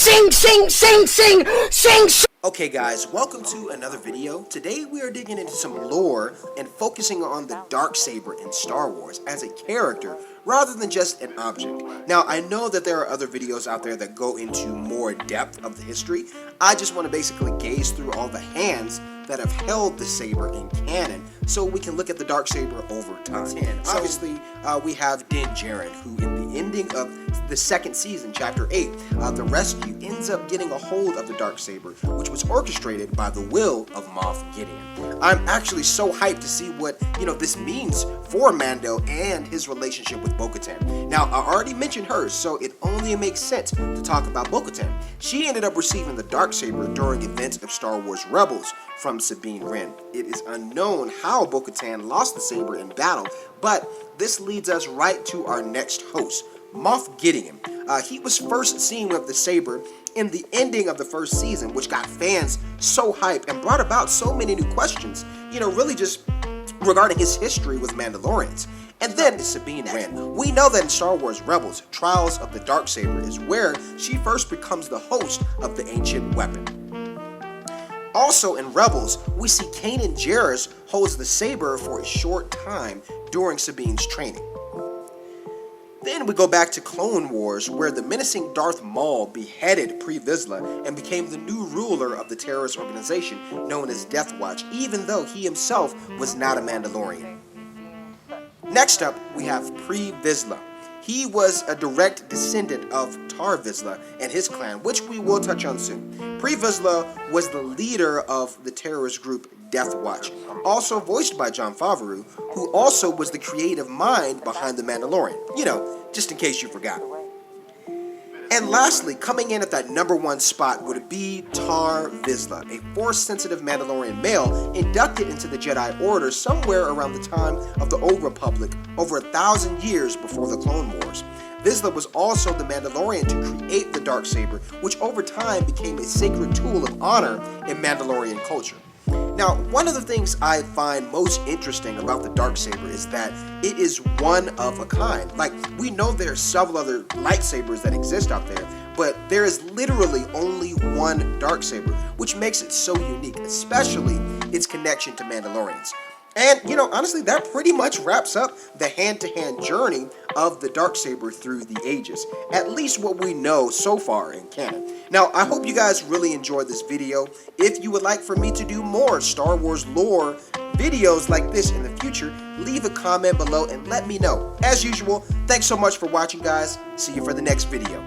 Sing, sing, sing, sing, sing, sing. Okay guys, welcome to another video. Today we are digging into some lore and focusing on the Darksaber in Star Wars as a character rather than just an object. Now I know that there are other videos out there that go into more depth of the history. I just want to basically gaze through all the hands that have held the saber in canon so we can look at the Darksaber over time. Obviously, we have Din Djarin, who in the ending of the second season, chapter 8, the rescue ends up getting a hold of the Darksaber, which was orchestrated by the will of Moff Gideon. I'm actually so hyped to see what, this means for Mando and his relationship with Bo-Katan. Now, I already mentioned hers, so it only makes sense to talk about Bo-Katan. She ended up receiving the Darksaber during events of Star Wars Rebels from Sabine Wren. It is unknown how Bo-Katan lost the saber in battle, but this leads us right to our next host, Moff Gideon. He was first seen with the saber in the ending of the first season, which got fans so hyped and brought about so many new questions, really just regarding his history with Mandalorians. And then Sabine Wren. We know that in Star Wars Rebels, Trials of the Darksaber is where she first becomes the host of the ancient weapon. Also in Rebels, we see Kanan Jarrus holds the saber for a short time during Sabine's training. Then we go back to Clone Wars, where the menacing Darth Maul beheaded Pre Vizsla and became the new ruler of the terrorist organization known as Death Watch, even though he himself was not a Mandalorian. Next up, we have Pre Vizsla. He was a direct descendant of Tar Vizsla and his clan, which we will touch on soon. Pre Vizsla was the leader of the terrorist group Death Watch, also voiced by Jon Favreau, who also was the creative mind behind The Mandalorian. Just in case you forgot. And lastly, coming in at that #1 spot would be Tar Vizsla, a Force-sensitive Mandalorian male inducted into the Jedi Order somewhere around the time of the Old Republic, over 1,000 years before the Clone Wars. Vizsla was also the Mandalorian to create the Darksaber, which over time became a sacred tool of honor in Mandalorian culture. Now, one of the things I find most interesting about the Darksaber is that it is one of a kind. Like, we know there are several other lightsabers that exist out there, but there is literally only one Darksaber, which makes it so unique, especially its connection to Mandalorians. And, honestly, that pretty much wraps up the hand-to-hand journey of the Darksaber through the ages. At least what we know so far in canon. Now, I hope you guys really enjoyed this video. If you would like for me to do more Star Wars lore videos like this in the future, leave a comment below and let me know. As usual, thanks so much for watching, guys. See you for the next video.